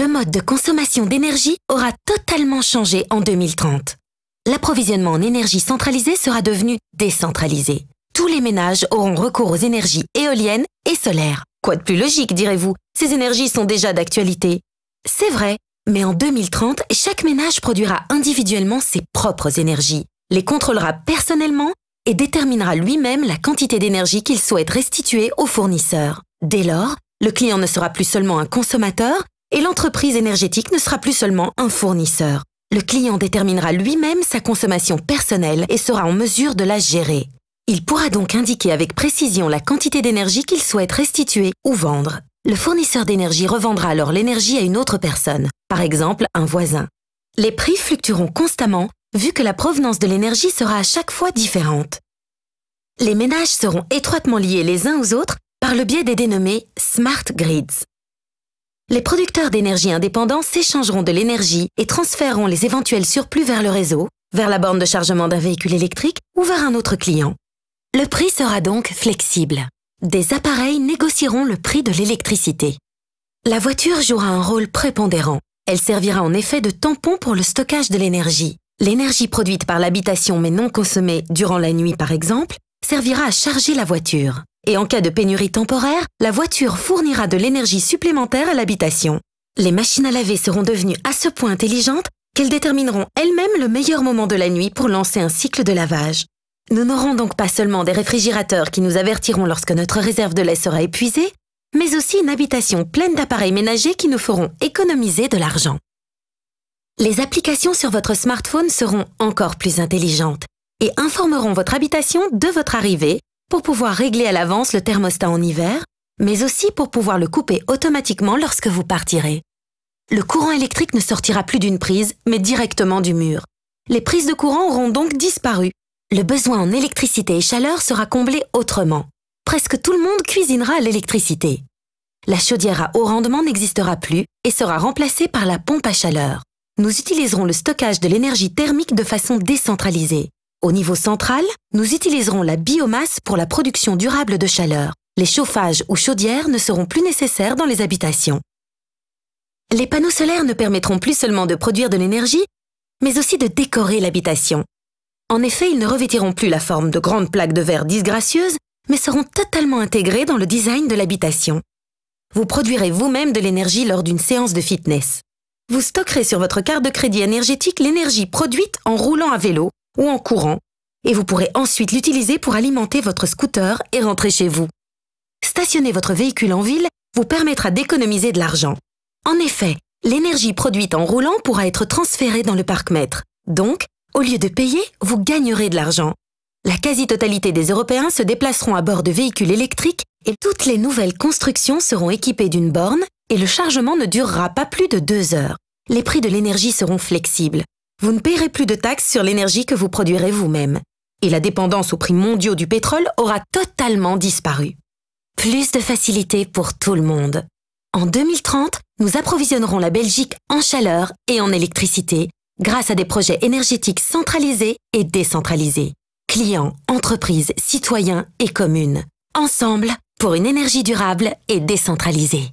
Le mode de consommation d'énergie aura totalement changé en 2030. L'approvisionnement en énergie centralisée sera devenu décentralisé. Tous les ménages auront recours aux énergies éoliennes et solaires. Quoi de plus logique, direz-vous? Ces énergies sont déjà d'actualité. C'est vrai, mais en 2030, chaque ménage produira individuellement ses propres énergies, les contrôlera personnellement et déterminera lui-même la quantité d'énergie qu'il souhaite restituer au fournisseur. Dès lors, le client ne sera plus seulement un consommateur et l'entreprise énergétique ne sera plus seulement un fournisseur. Le client déterminera lui-même sa consommation personnelle et sera en mesure de la gérer. Il pourra donc indiquer avec précision la quantité d'énergie qu'il souhaite restituer ou vendre. Le fournisseur d'énergie revendra alors l'énergie à une autre personne, par exemple un voisin. Les prix fluctueront constamment vu que la provenance de l'énergie sera à chaque fois différente. Les ménages seront étroitement liés les uns aux autres par le biais des dénommés Smart Grids. Les producteurs d'énergie indépendants s'échangeront de l'énergie et transféreront les éventuels surplus vers le réseau, vers la borne de chargement d'un véhicule électrique ou vers un autre client. Le prix sera donc flexible. Des appareils négocieront le prix de l'électricité. La voiture jouera un rôle prépondérant. Elle servira en effet de tampon pour le stockage de l'énergie. L'énergie produite par l'habitation mais non consommée durant la nuit par exemple, servira à charger la voiture. Et en cas de pénurie temporaire, la voiture fournira de l'énergie supplémentaire à l'habitation. Les machines à laver seront devenues à ce point intelligentes qu'elles détermineront elles-mêmes le meilleur moment de la nuit pour lancer un cycle de lavage. Nous n'aurons donc pas seulement des réfrigérateurs qui nous avertiront lorsque notre réserve de lait sera épuisée, mais aussi une habitation pleine d'appareils ménagers qui nous feront économiser de l'argent. Les applications sur votre smartphone seront encore plus intelligentes et informeront votre habitation de votre arrivée pour pouvoir régler à l'avance le thermostat en hiver, mais aussi pour pouvoir le couper automatiquement lorsque vous partirez. Le courant électrique ne sortira plus d'une prise, mais directement du mur. Les prises de courant auront donc disparu. Le besoin en électricité et chaleur sera comblé autrement. Presque tout le monde cuisinera à l'électricité. La chaudière à haut rendement n'existera plus et sera remplacée par la pompe à chaleur. Nous utiliserons le stockage de l'énergie thermique de façon décentralisée. Au niveau central, nous utiliserons la biomasse pour la production durable de chaleur. Les chauffages ou chaudières ne seront plus nécessaires dans les habitations. Les panneaux solaires ne permettront plus seulement de produire de l'énergie, mais aussi de décorer l'habitation. En effet, ils ne revêtiront plus la forme de grandes plaques de verre disgracieuses, mais seront totalement intégrés dans le design de l'habitation. Vous produirez vous-même de l'énergie lors d'une séance de fitness. Vous stockerez sur votre carte de crédit énergétique l'énergie produite en roulant à vélo ou en courant, et vous pourrez ensuite l'utiliser pour alimenter votre scooter et rentrer chez vous. Stationner votre véhicule en ville vous permettra d'économiser de l'argent. En effet, l'énergie produite en roulant pourra être transférée dans le parc-mètre. Donc, au lieu de payer, vous gagnerez de l'argent. La quasi-totalité des Européens se déplaceront à bord de véhicules électriques et toutes les nouvelles constructions seront équipées d'une borne et le chargement ne durera pas plus de 2 heures. Les prix de l'énergie seront flexibles. Vous ne paierez plus de taxes sur l'énergie que vous produirez vous-même. Et la dépendance aux prix mondiaux du pétrole aura totalement disparu. Plus de facilité pour tout le monde. En 2030, nous approvisionnerons la Belgique en chaleur et en électricité grâce à des projets énergétiques centralisés et décentralisés. Clients, entreprises, citoyens et communes. Ensemble, pour une énergie durable et décentralisée.